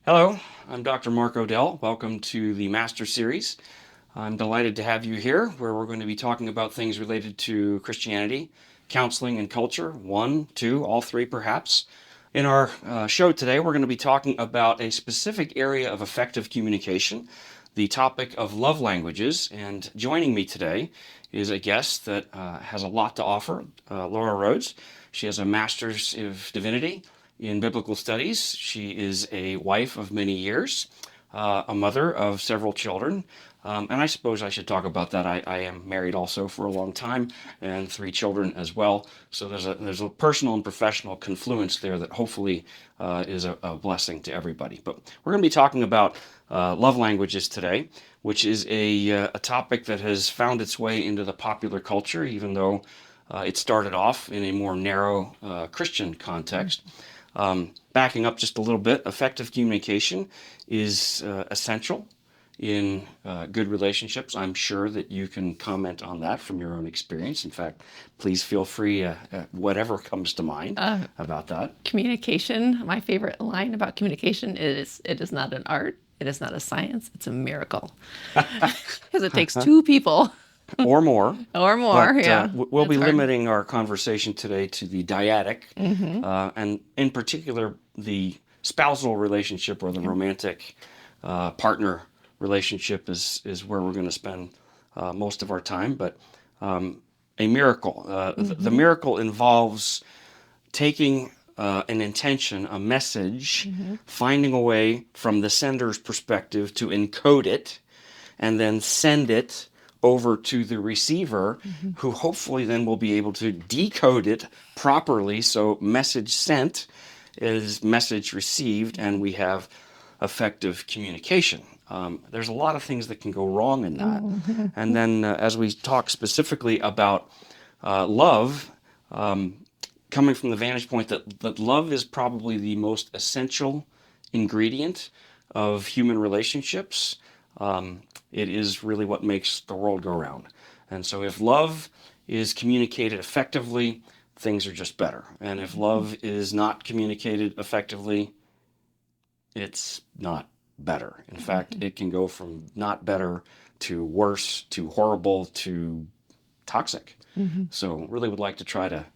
Hello, I'm Dr. Mark Odell. Welcome to the Master Series. I'm delighted to have you here, where we're going to be talking about things related to Christianity, counseling, and culture. One, two, all three perhaps. In our show today, we're going to be talking about a specific area of effective communication, the topic of love languages. And joining me today is a guest that has a lot to offer, Laura Rhodes. She has a Master's of Divinity in Biblical Studies. She is a wife of many years, a mother of several children. And I suppose I should talk about that. I am married also for a long time and three children as well. So there's a personal and professional confluence there that hopefully is a blessing to everybody. But we're going to be talking about love languages today, which is a topic that has found its way into the popular culture, even though it started off in a more narrow Christian context. Backing up just a little bit, effective communication is essential in good relationships. I'm sure that you can comment on that from your own experience. In fact, please feel free, whatever comes to mind about that. Communication, my favorite line about communication is, it is not an art, it is not a science, it's a miracle. Because it takes two people Or more. or more. But Yeah. we'll be It's hard. limiting our conversation today to the dyadic, and in particular, the spousal relationship or the romantic partner relationship is where we're going to spend most of our time. But a miracle. The miracle involves taking an intention, a message, finding a way from the sender's perspective to encode it, and then send it over to the receiver, who hopefully then will be able to decode it properly. So message sent is message received, and we have effective communication. There's a lot of things that can go wrong in that. And then as we talk specifically about love, coming from the vantage point that love is probably the most essential ingredient of human relationships. It is really what makes the world go round. And so if love is communicated effectively, things are just better. And if love is not communicated effectively, it's not better. In fact, it can go from not better to worse to horrible to toxic. So really would like to try to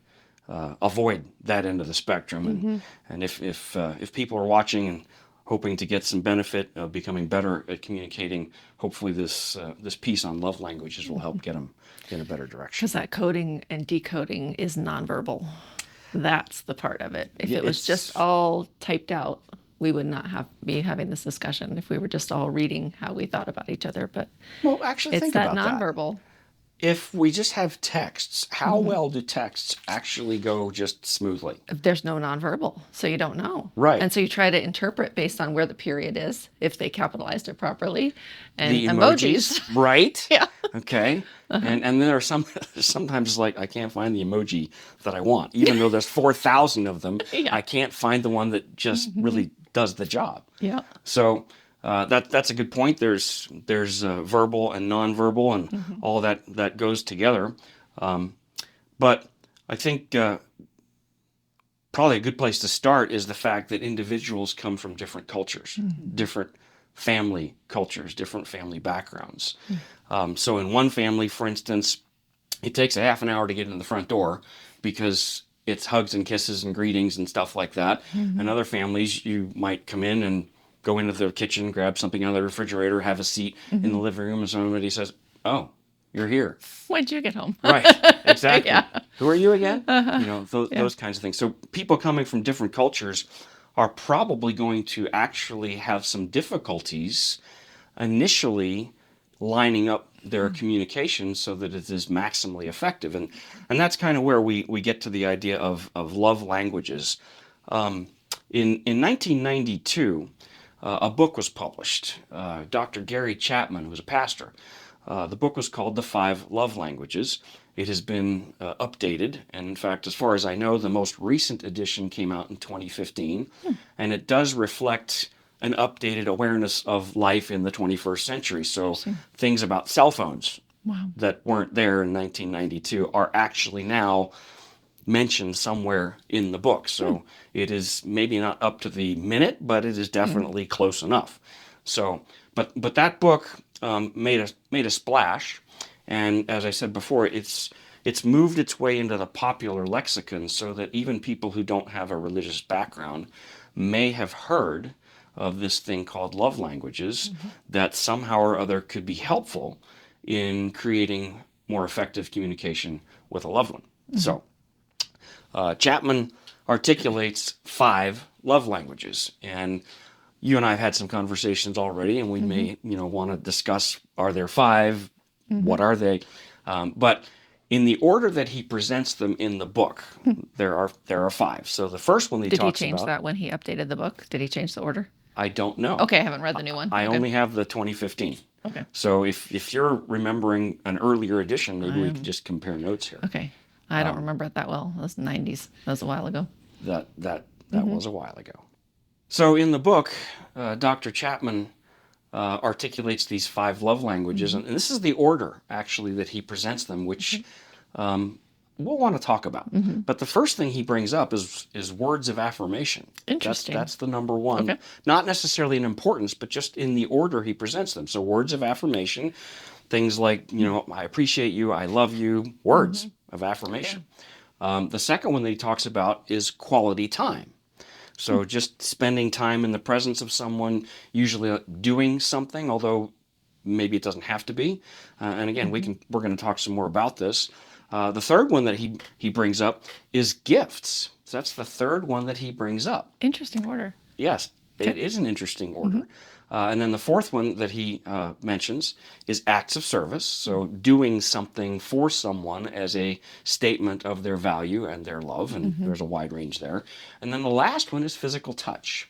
avoid that end of the spectrum. And if people are watching and hoping to get some benefit of becoming better at communicating, hopefully this piece on love languages will help get them in a better direction. Because that coding and decoding is nonverbal. That's the part of it. If Yeah, it was it's- just all typed out, we would not be having this discussion if we were just all reading how we thought about each other. But Well, actually, it's think that about that. nonverbal. If we just have texts, how well do texts actually go just smoothly? There's no nonverbal, so you don't know. Right. And so you try to interpret based on where the period is, if they capitalized it properly, and The emojis, right? Yeah. Okay. And there are sometimes like I can't find the emoji that I want, even though there's 4,000 of them. Yeah. I can't find the one that just really does the job. Yeah. So that's a good point. There's verbal and nonverbal, and all that goes together. But I think probably a good place to start is the fact that individuals come from different cultures, different family cultures, different family backgrounds. So in one family, for instance, it takes a half an hour to get in the front door because it's hugs and kisses and greetings and stuff like that. In other families, you might come in and go into the kitchen, grab something out of the refrigerator, have a seat in the living room, and somebody says, "Oh, you're here." When'd you get home? Right, exactly. Yeah. Who are you again? Those kinds of things. So people coming from different cultures are probably going to actually have some difficulties initially lining up their communication so that it is maximally effective. And that's kind of where we get to the idea of love languages. In 1992, a book was published. Dr. Gary Chapman, who was a pastor, the book was called The Five Love Languages. It has been updated, and in fact, as far as I know, the most recent edition came out in 2015, and it does reflect an updated awareness of life in the 21st century. So things about cell phones Wow. that weren't there in 1992 are actually now mentioned somewhere in the book. So it is maybe not up to the minute, but it is definitely close enough. So, but that book made a splash, and as I said before, it's moved its way into the popular lexicon so that even people who don't have a religious background may have heard of this thing called love languages that somehow or other could be helpful in creating more effective communication with a loved one. So, Chapman articulates 5 love languages, and you and I have had some conversations already, and we may, want to discuss: are there 5? What are they? But in the order that he presents them in the book, there are 5. So the first one he Did he talks change about, that when he updated the book? Did he change the order? I don't know. Okay, I haven't read the new one. I Okay. only have the 2015. Okay. So if you're remembering an earlier edition, maybe we could just compare notes here. Okay. I don't remember it that well. It was the 90s. That was a while ago. That was a while ago. So in the book, Dr. Chapman articulates these 5 love languages, and this is the order actually that he presents them, which we'll want to talk about. But the first thing he brings up is words of affirmation. Interesting. That's the number one. Okay. Not necessarily in importance, but just in the order he presents them. So words of affirmation, things like, I appreciate you, I love you, words of affirmation. The second one that he talks about is quality time. So just spending time in the presence of someone, usually doing something, although maybe it doesn't have to be. And again, we're going to talk some more about this. The third one that he brings up is gifts. So that's the third one that he brings up. Interesting order. Yes, it is an interesting order. And then the fourth one that he mentions is acts of service. So doing something for someone as a statement of their value and their love, and there's a wide range there. And then the last one is physical touch.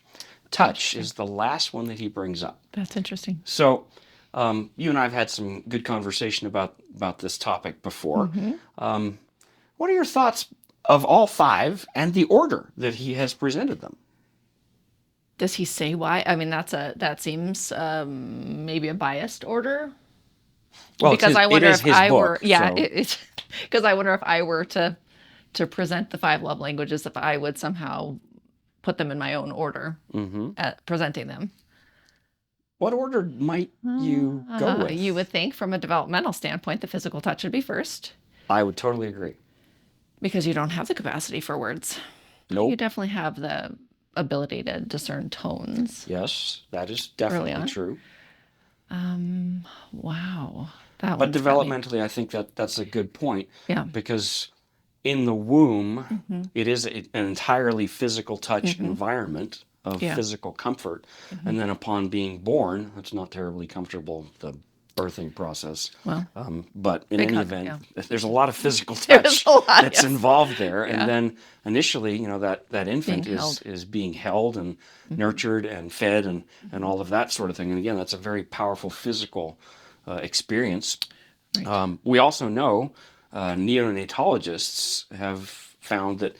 Touch is the last one that he brings up. That's interesting. So you and I have had some good conversation about this topic before. What are your thoughts of all 5 and the order that he has presented them? Does he say why? I mean, that seems maybe a biased order. Well, because I wonder if his I book, were, yeah, so- it's because I wonder if I were to present the 5 love languages, if I would somehow put them in my own order at presenting them. What order might you go with? You would think, from a developmental standpoint, the physical touch would be first, I would totally agree. because you don't have the capacity for words. You Nope. definitely have the ability to discern tones. Yes, that is Early definitely on. true. Wow. That But one's got me. developmentally, I think that's a good point. Yeah. Because in the womb, it is an entirely physical touch environment of Yeah. physical comfort. And then upon being born, it's not terribly comfortable, the birthing process. Well, But in big any hug, event, there's a lot of physical There touch is a lot, that's yes. involved there. Yeah. And then initially, that infant Being held. is being held and nurtured and fed and all of that sort of thing. And again, that's a very powerful physical experience. Right. We also know neonatologists have found that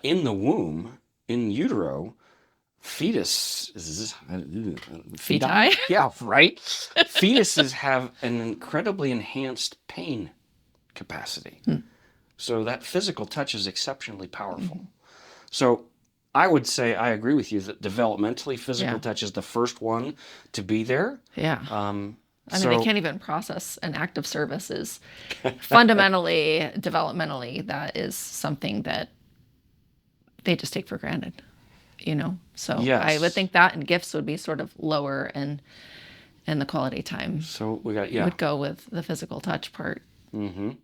in the womb, in utero, fetuses, Feti? yeah, right. Fetuses have an incredibly enhanced pain capacity. So that physical touch is exceptionally powerful. So I would say I agree with you that developmentally, physical Yeah. touch is the first one to be there. Yeah. I mean, So- they can't even process an act of service. Is fundamentally, developmentally, that is something that they just take for granted, So I Yes. would think that, and gifts would be sort of lower, and the quality time So we got, yeah. would go with the physical touch part. Do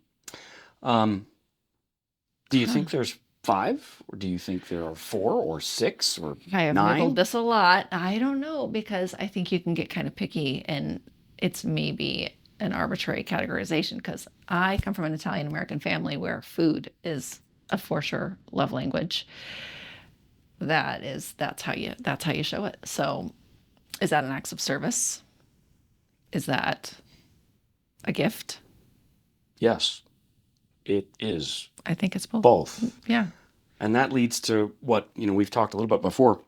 you think there's 5, or do you think there are 4 or 6 or I have 9? nibbled this a lot. I don't know, because I think you can get kind of picky, and it's maybe an arbitrary categorization, because I come from an Italian American family where food is a for sure love language. That's how you show it. So is that an act of service? Is that a gift? Yes, it is I think it's both. both. Yeah. And that leads to what, we've talked a little bit before.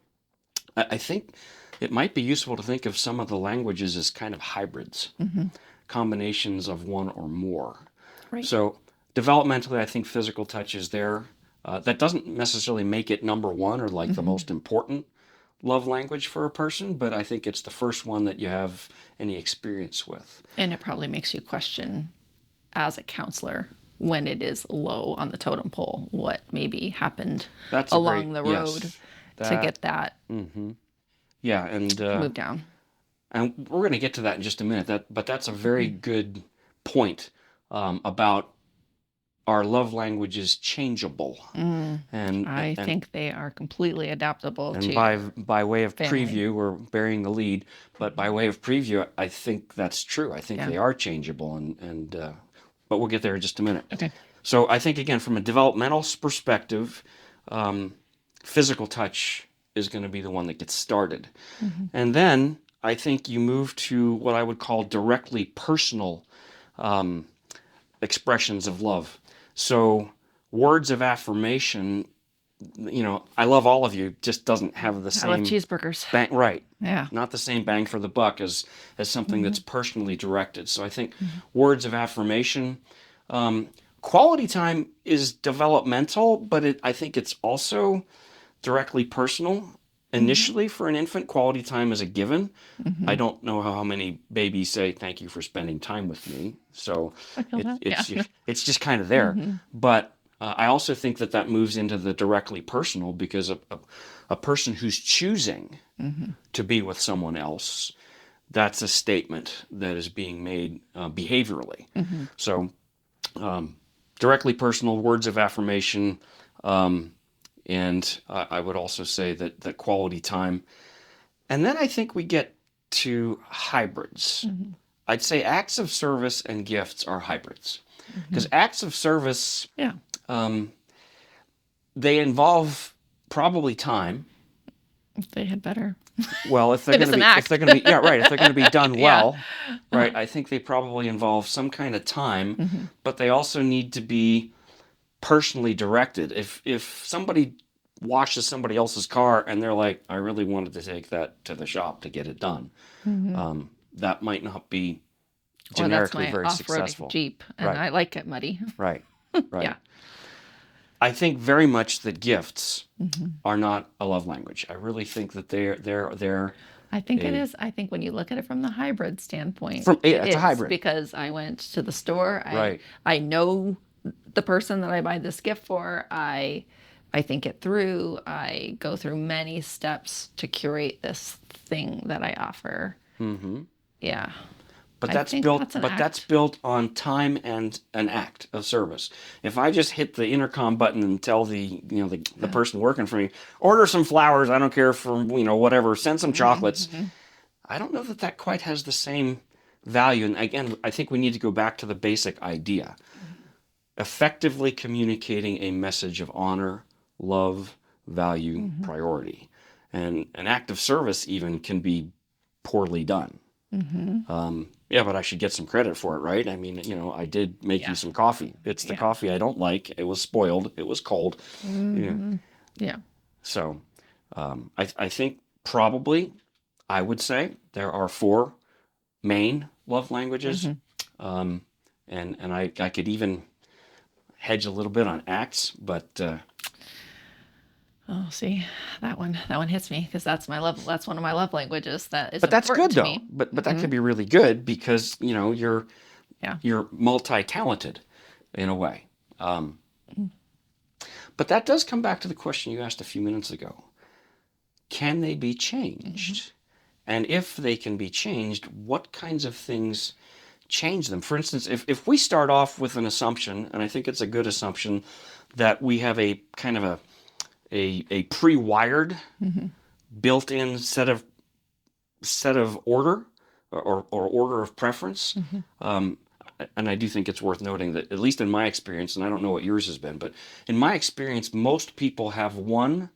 I think it might be useful to think of some of the languages as kind of hybrids, combinations of one or more. Right. So developmentally, I think physical touch is there. That doesn't necessarily make it number one or like the most important love language for a person, but I think it's the first one that you have any experience with. And it probably makes you question, as a counselor, when it is low on the totem pole, what maybe happened That's a great, along the road yes. to That, get that yeah, moved down. and we're going to get to that in just a minute. But that's a very good point about our love language is changeable, I and think they are completely adaptable and to by way of family. preview, we're bearing the lead. But by way of preview, I think that's true. I think Yeah. they are changeable, and but we'll get there in just a minute. Okay. So I think again, from a developmental perspective, physical touch is going to be the one that gets started, and then I think you move to what I would call directly personal expressions of love. So words of affirmation, I love all of you, just doesn't have the I love same cheeseburgers. bang, right? Yeah. Not the same bang for the buck as something that's personally directed. So I think words of affirmation, quality time is developmental, but I think it's also directly personal. Initially, for an infant, quality time is a given. I don't know how many babies say thank you for spending time with me. So I feel that. Yeah. it's just kind of there. But I also think that moves into the directly personal because a person who's choosing to be with someone else, that's a statement that is being made behaviorally. So directly personal words of affirmation. And I would also say that quality time. And then I think we get to hybrids. I'd say acts of service and gifts are hybrids. Because acts of service, Yeah. they involve probably time. They had better. Well, if they're If going it's to an be, if act. they're going to be, yeah, right. If they're going to be done Yeah. well, right. I think they probably involve some kind of time, but they also need to be personally directed. If somebody washes somebody else's car and they're like, I really wanted to take that to the shop to get it done, that might not be Or that's generically my very off-road successful. Jeep, and Right, I like it muddy. right, right. Yeah. I think very much that gifts are not a love language. I really think that they're I think it a is. I think when you look at it from the hybrid standpoint, yeah, it it's a is hybrid. because I went to the store. Right. I know the person that I buy this gift for. I think it through. I go through many steps to curate this thing that I offer. Yeah. But I that's think built that's an but that's act. built on time and an act of service. If I just hit the intercom button and tell the person working for me, order some flowers, I don't care for whatever, send some chocolates, I don't know that quite has the same value. And again, I think we need to go back to the basic idea. Effectively communicating a message of honor, love, value, priority. And an act of service even can be poorly done. Yeah, but I should get some credit for it, right? I mean, I did make you Yeah. some coffee. It's the Yeah. coffee I don't like. It was spoiled. It was cold. Yeah. So I think probably I would say there are four main love languages. And I could even hedge a little bit on acts, but Oh, see, that one hits me because that's my love. That's one of my love languages that is that's important good to though. me. But that could be really good because Yeah. you're multi-talented in a way. But that does come back to the question you asked a few minutes ago. Can they be changed? And if they can be changed, what kinds of things change them? For instance, if we start off with an assumption, and I think it's a good assumption, that we have a kind of a pre-wired, built-in set of order or order of preference. And I do think it's worth noting that, at least in my experience, and I don't know what yours has been, but in my experience, most people have one,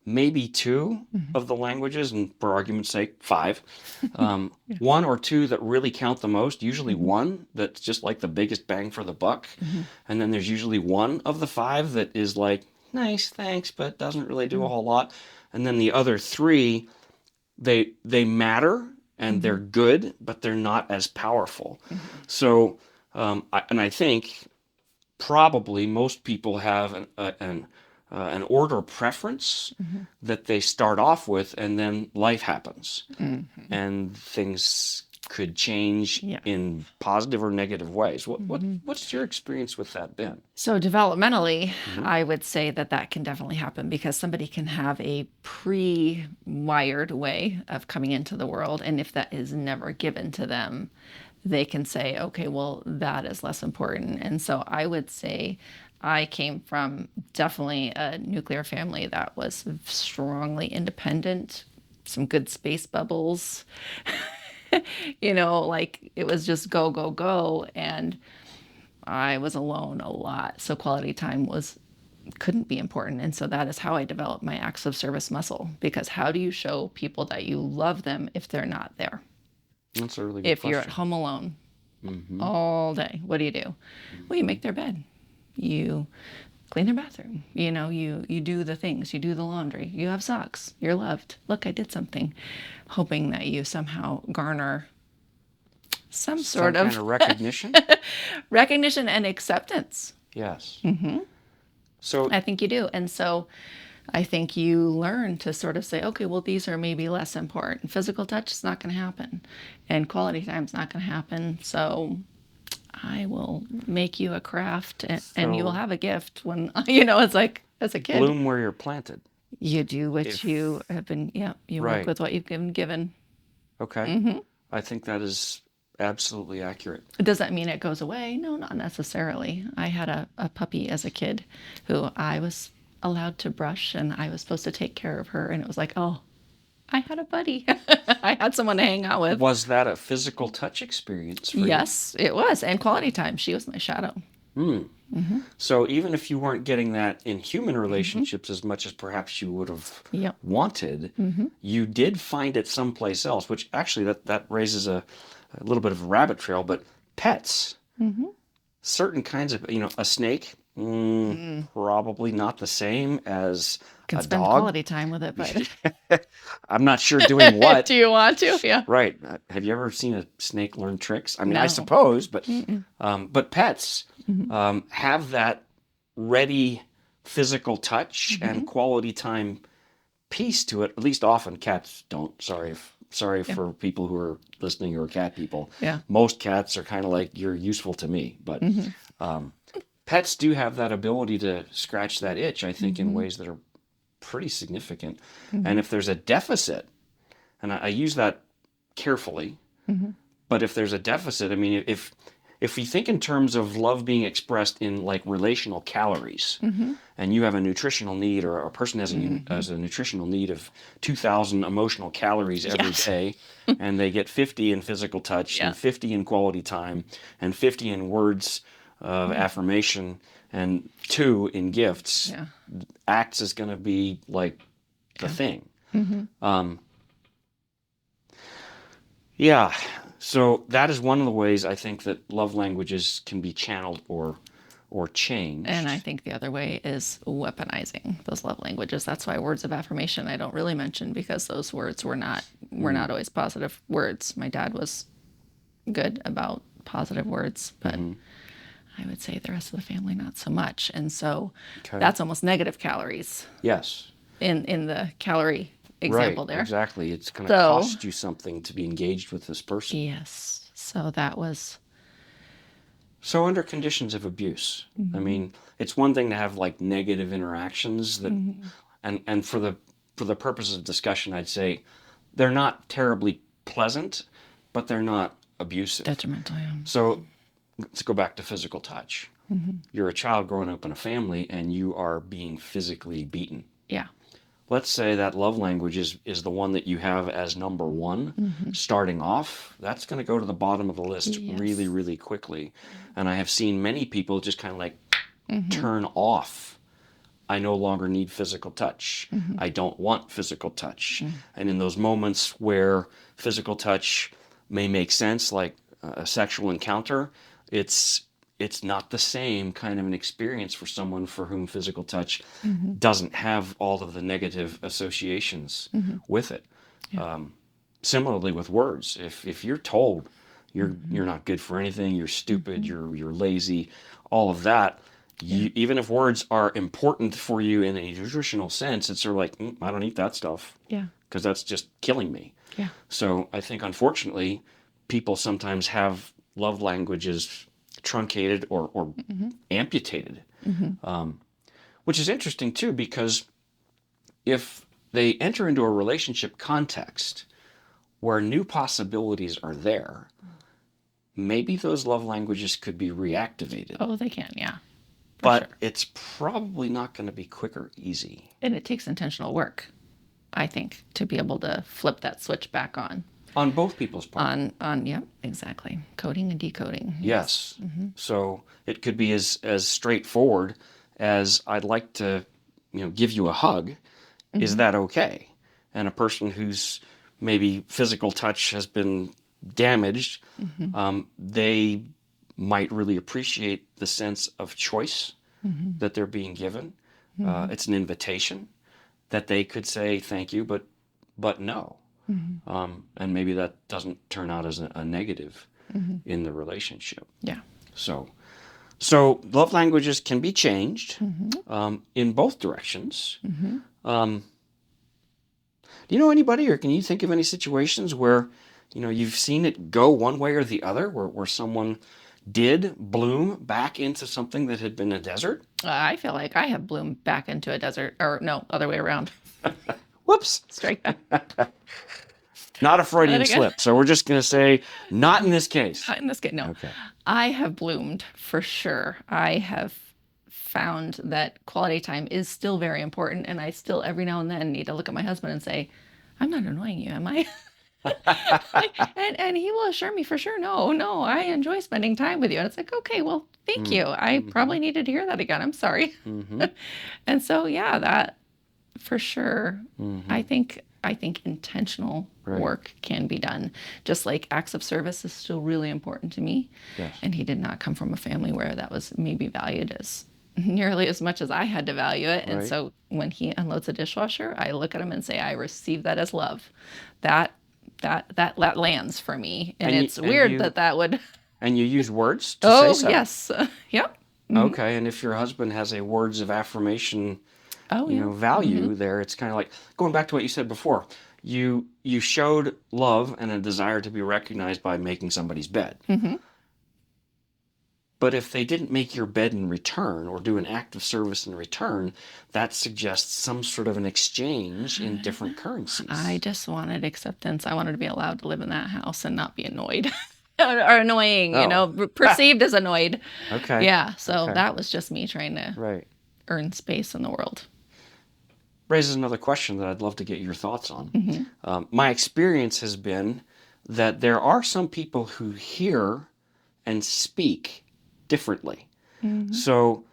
maybe two of the languages, and for argument's sake, five. One or two that really count the most, usually one that's just like the biggest bang for the buck. And then there's usually one of the five that is like, nice, thanks, but doesn't really do a whole lot. And then the other three, they matter and they're good, but they're not as powerful. So, I think probably most people have an order preference that they start off with, and then life happens, and things could change Yeah. in positive or negative ways. What's your experience with that been? So developmentally, I would say that that can definitely happen because somebody can have a pre-wired way of coming into the world, and if that is never given to them, they can say, okay, well, that is less important. And so I would say I came from definitely a nuclear family that was strongly independent, some good space bubbles. Like it was just go, go, go. And I was alone a lot. So quality time couldn't be important. And so that is how I developed my acts of service muscle, because how do you show people that you love them if they're not there? That's a really good If you're at question. home alone all day, what do? Well, you make their bed. You clean their bathroom. You do the things. You do the laundry. You have socks. You're loved. Look, I did something. Hoping that you somehow garner some sort Some of kind of recognition? recognition and acceptance. Yes. So, I think you do. And so I think you learn to sort of say, okay, well, these are maybe less important. Physical touch is not going to happen, and quality time is not going to happen. So I will make you a craft, and you will so have a gift when, it's like as a kid, bloom where you're planted. you do what If you have been, you work right. with what you've been given. Okay. I think that is absolutely accurate. Does that mean it goes away? No, not necessarily. I had a puppy as a kid who I was allowed to brush, and I was supposed to take care of her. And it was like, oh, I had a buddy. I had someone to hang out with. Was that a physical touch experience for you? Yes, it was. And quality time. She was my shadow. So even if you weren't getting that in human relationships as much as perhaps you would have Yep. wanted, you did find it someplace else, which actually that raises a little bit of a rabbit trail, but pets, certain kinds of, a snake, probably not the same as Can a spend dog. quality time with it, but I'm not sure doing what. do you want to? Yeah. Right. Have you ever seen a snake learn tricks? I mean, I No. suppose, but pets have that ready physical touch and quality time piece to it. At least often cats don't. Sorry for people who are listening who are cat people. Yeah. Most cats are kind of like, you're useful to me, but pets do have that ability to scratch that itch, I think, in ways that are pretty significant. And if there's a deficit, and I use that carefully, but if there's a deficit, I mean, if we think in terms of love being expressed in like relational calories, and you have a nutritional need, or a person has a nutritional need of 2,000 emotional calories every day, and they get 50 in physical touch, and 50 in quality time, and 50 in words of affirmation, and 2 in gifts, acts is going to be like the thing. Yeah, so that is one of the ways I think that love languages can be channeled or changed. And I think the other way is weaponizing those love languages. That's why words of affirmation I don't really mention, because those words were not always positive words. My dad was good about positive words, but I would say the rest of the family not so much. And so that's almost negative calories. Yes. In the calorie example Right, there. exactly. It's going to cost you something to be engaged with this person. Yes. So that was. So under conditions of abuse, I mean, it's one thing to have like negative interactions that, and for the purposes of discussion, I'd say they're not terribly pleasant, but they're not abusive. Detrimental, yeah. So let's go back to physical touch. You're a child growing up in a family, and you are being physically beaten. Yeah. Let's say that love language is the one that you have as number one, starting off. That's going to go to the bottom of the list really, really quickly. And I have seen many people just kind of like turn off. I no longer need physical touch. I don't want physical touch. And in those moments where physical touch may make sense, like a sexual encounter, it's not the same kind of an experience for someone for whom physical touch doesn't have all of the negative associations with it. Similarly with words, if you're told you're not good for anything, you're stupid, you're lazy, all of that, Even if words are important for you in a nutritional sense, it's sort of like, I don't eat that stuff Yeah. because that's just killing me. Yeah. So I think, unfortunately, people sometimes have love languages truncated or amputated, which is interesting too, because if they enter into a relationship context where new possibilities are there, maybe those love languages could be reactivated. Oh, they can, yeah. But it's probably not going to be quick or easy. And it takes intentional work, I think, to be able to flip that switch back on. On both people's part. Yeah, exactly. Coding and decoding. Yes. So it could be as straightforward as, I'd like to, give you a hug. Is that okay? And a person whose maybe physical touch has been damaged, they might really appreciate the sense of choice that they're being given. It's an invitation that they could say thank you, but no. And maybe that doesn't turn out as a negative in the relationship. Yeah. So love languages can be changed in both directions. Do you know anybody, or can you think of any situations where, you've seen it go one way or the other, where someone did bloom back into something that had been a desert? I feel like I have bloomed back into a desert, or no, other way around. Whoops. Strike that. Not a Freudian slip. So we're just going to say, not in this case. Not in this case, no. Okay. I have bloomed for sure. I have found that quality time is still very important, and I still every now and then need to look at my husband and say, I'm not annoying you, am I? and he will assure me for sure, no, I enjoy spending time with you. And it's like, okay, well, thank you. I probably needed to hear that again. I'm sorry. And so, yeah, that for sure. I think intentional work can be done. Just like acts of service is still really important to me. Yes. And he did not come from a family where that was maybe valued as nearly as much as I had to value it. And so when he unloads a dishwasher, I look at him and say, I receive that as love. That lands for me. And it's weird that would. And you use words to say so. Oh, yes. Yep. Okay. And if your husband has a words of affirmation value there, it's kind of like going back to what you said before. You showed love and a desire to be recognized by making somebody's bed. But if they didn't make your bed in return or do an act of service in return, that suggests some sort of an exchange in different currencies. I just wanted acceptance. I wanted to be allowed to live in that house and not be annoyed. Or annoying, perceived as annoyed. Okay. Yeah, so that was just me trying to earn space in the world. Raises another question that I'd love to get your thoughts on. My experience has been that there are some people who hear and speak differently. So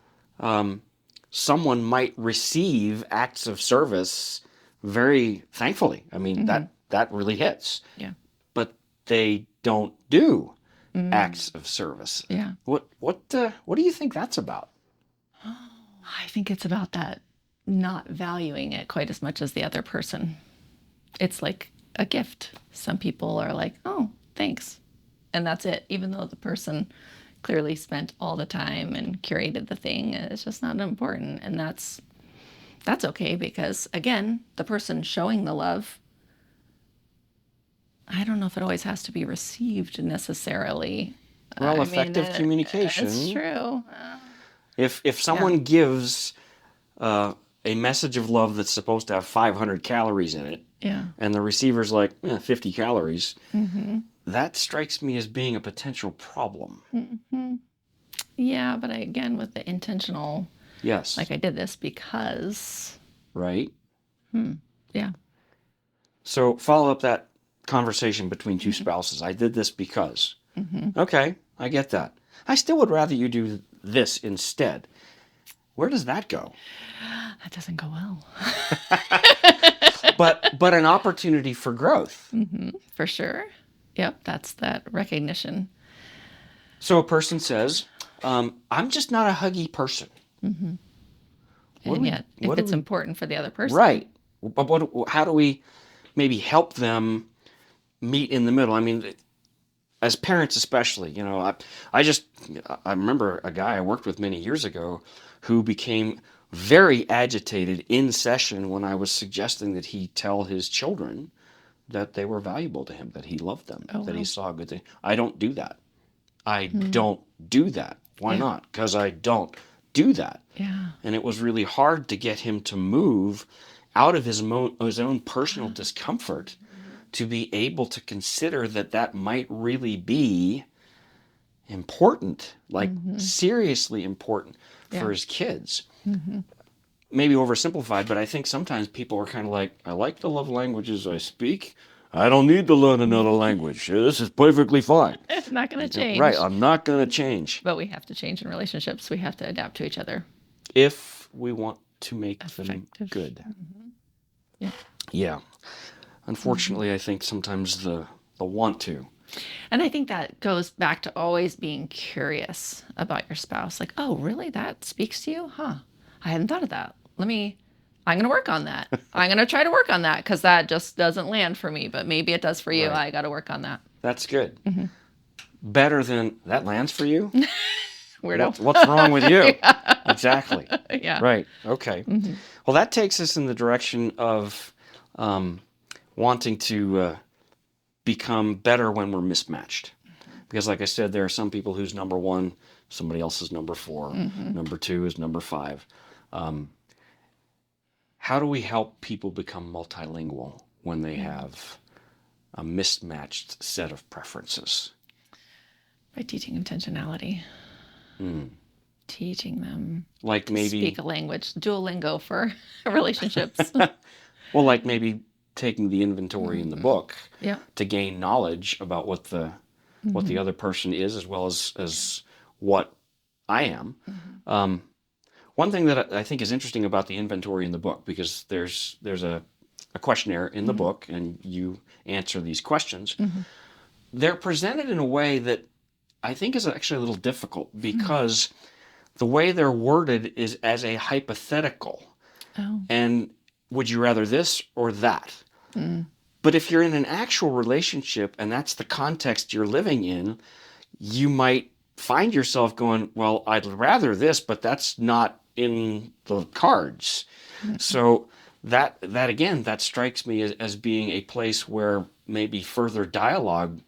someone might receive acts of service very thankfully. I mean, that really hits. Yeah. But they don't do acts of service. Yeah. What do you think that's about? I think it's about that not valuing it quite as much as the other person. It's like a gift. Some people are like, oh, thanks. And that's it. Even though the person clearly spent all the time and curated the thing, it's just not important. And that's okay, because again, the person showing the love, I don't know if it always has to be received necessarily. Well, effective communication. That's true. If someone gives a message of love that's supposed to have 500 calories in it, and the receiver's like 50 calories, that strikes me as being a potential problem. Yeah, but again, with the intentional, like I did this because. Right. Yeah. So follow up that conversation between two spouses. I did this because. Okay, I get that. I still would rather you do this instead. Where does that go? That doesn't go well. but an opportunity for growth. For sure. Yep, that's that recognition. So a person says, I'm just not a huggy person. And yet, if it's important for the other person. Right. But how do we maybe help them meet in the middle? I mean, as parents especially, I remember a guy I worked with many years ago who became very agitated in session when I was suggesting that he tell his children that they were valuable to him, that he loved them, Oh, that he wow. saw a good thing. I don't do that. I don't do that. Why Yeah. not? Because I don't do that. Yeah. And it was really hard to get him to move out of his own personal discomfort to be able to consider that that might really be important, like seriously important for Yeah. his kids. Maybe oversimplified, but I think sometimes people are kind of like, I like the love languages I speak. I don't need to learn another language. This is perfectly fine. It's not going to Right, change. I'm not going to change. But we have to change in relationships. We have to adapt to each other. If we want to make them Effective. good. Yeah. Yeah. Unfortunately, I think sometimes the want to. And I think that goes back to always being curious about your spouse. Like, oh, really? That speaks to you? Huh. I hadn't thought of that. I'm going to work on that. I'm going to try to work on that because that just doesn't land for me, but maybe it does for you. Right. I got to work on that. That's good. Better than that lands for you? Weirdo. What's wrong with you? Exactly. Yeah. Right. Okay. Well, that takes us in the direction of wanting to become better when we're mismatched. Because, like I said, there are some people whose number one, somebody else's number four, number two is number five. How do we help people become multilingual when they have a mismatched set of preferences? By teaching intentionality. Teaching them Like to maybe speak a language. Duolingo for relationships. Well, like maybe taking the inventory in the book Yeah. to gain knowledge about what the other person is, as well as what I am. One thing that I think is interesting about the inventory in the book, because there's a questionnaire in the book, and you answer these questions. They're presented in a way that I think is actually a little difficult, because the way they're worded is as a hypothetical. Oh. And would you rather this or that? But if you're in an actual relationship and that's the context you're living in, you might find yourself going, well, I'd rather this, but that's not in the cards. So that again, that strikes me as being a place where maybe further dialogue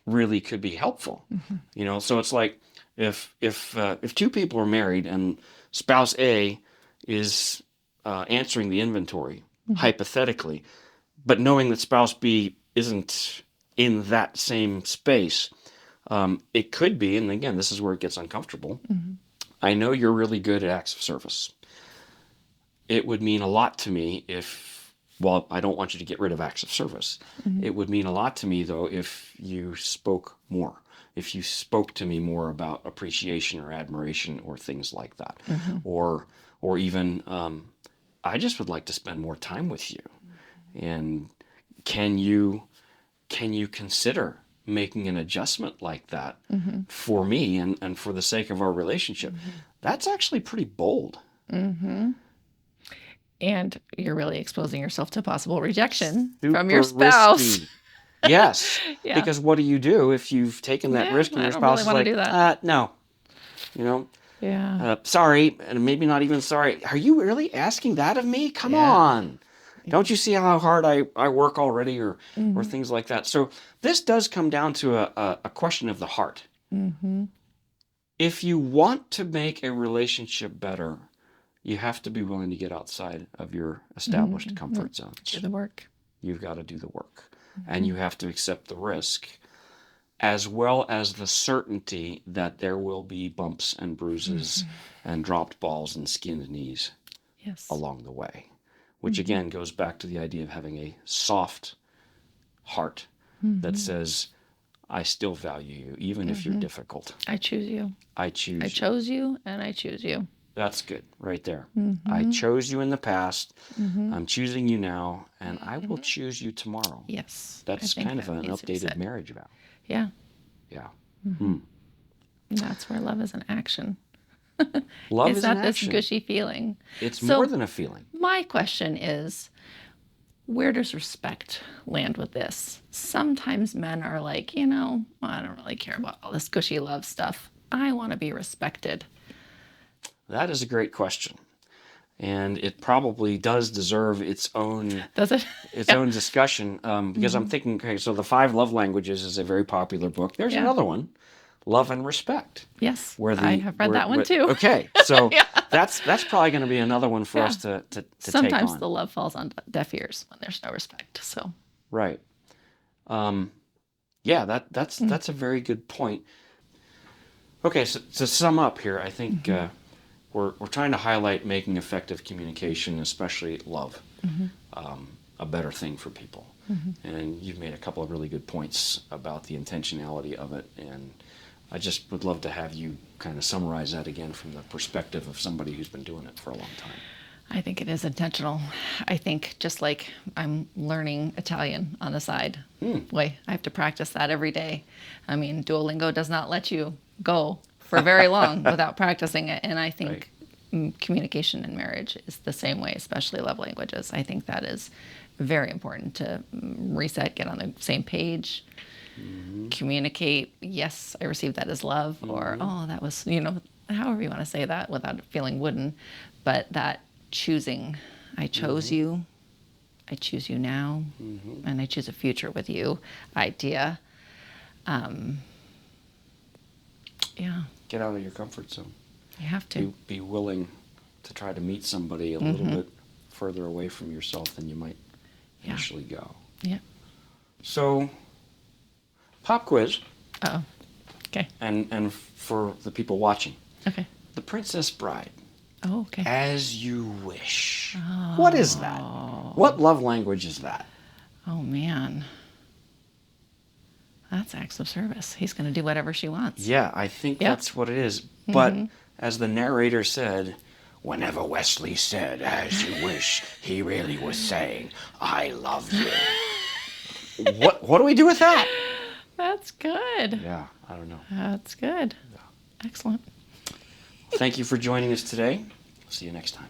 really could be helpful. So it's like if two people are married and spouse A is answering the inventory hypothetically, but knowing that spouse B isn't in that same space, it could be, and again, this is where it gets uncomfortable. I know you're really good at acts of service. It would mean a lot to me if, well, I don't want you to get rid of acts of service. It would mean a lot to me, though, if you spoke more, if you spoke to me more about appreciation or admiration or things like that, or even I just would like to spend more time with you. And can you consider making an adjustment like that for me and for the sake of our relationship? That's actually pretty bold. And you're really exposing yourself to possible rejection Super from your spouse. risky. Yes. Yeah. Because what do you do if you've taken that risk and I your don't spouse really is wanna like, do that. No. Yeah. Sorry, and maybe not even sorry. Are you really asking that of me? Come on. Don't you see how hard I work already, or things like that? So this does come down to a question of the heart. If you want to make a relationship better, you have to be willing to get outside of your established comfort zones. Do the work. You've got to do the work. And you have to accept the risk, as well as the certainty that there will be bumps and bruises and dropped balls and skinned knees along the way. Which again goes back to the idea of having a soft heart that says, I still value you, even if you're difficult. I choose you. I choose I you. chose you, and I choose you. That's good, right there. I chose you in the past. I'm choosing you now, and I will choose you tomorrow. Yes. That's kind of an updated marriage vow. Yeah. Yeah. And that's where love is an action. Love It's is not an this action. gushy feeling. It's So more than a feeling. my question is, where does respect land with this? Sometimes men are like, I don't really care about all this gushy love stuff. I want to be respected. That is a great question. And it probably does deserve its own Does it? its Yeah. own discussion, because I'm thinking, okay, so the 5 Love Languages is a very popular book. There's Yeah. another one, Love and Respect. Yes. Where I have read that one too. Okay, so Yeah. that's probably going to be another one for us to take Sometimes on. the love falls on deaf ears when there's no respect. So Right. Yeah, that's a very good point. Okay, so to sum up here, I think we're trying to highlight making effective communication, especially love, a better thing for people. And you've made a couple of really good points about the intentionality of it, and I just would love to have you kind of summarize that again from the perspective of somebody who's been doing it for a long time. I think it is intentional. I think just like I'm learning Italian on the side. Boy, I have to practice that every day. I mean, Duolingo does not let you go for very long without practicing it. And I think communication in marriage is the same way, especially love languages. I think that is very important to reset, get on the same page, communicate. Yes, I received that as love, or, oh, that was, however you want to say that without it feeling wooden. But that choosing, I chose you, I choose you now, and I choose a future with you idea. Yeah. Get out of your comfort zone. You have to. Be willing to try to meet somebody a little bit further away from yourself than you might initially go. Yeah. So, pop quiz. Uh-oh. Okay. And for the people watching. Okay. The Princess Bride. Oh, okay. As you wish. What is that? What love language is that? Oh, man. That's acts of service. He's going to do whatever she wants. Yeah, I think that's what it is. But as the narrator said, whenever Wesley said, as you wish, he really was saying, I love you. What do we do with that? That's good. Yeah, I don't know. That's good. Yeah. Excellent. Thank you for joining us today. See you next time.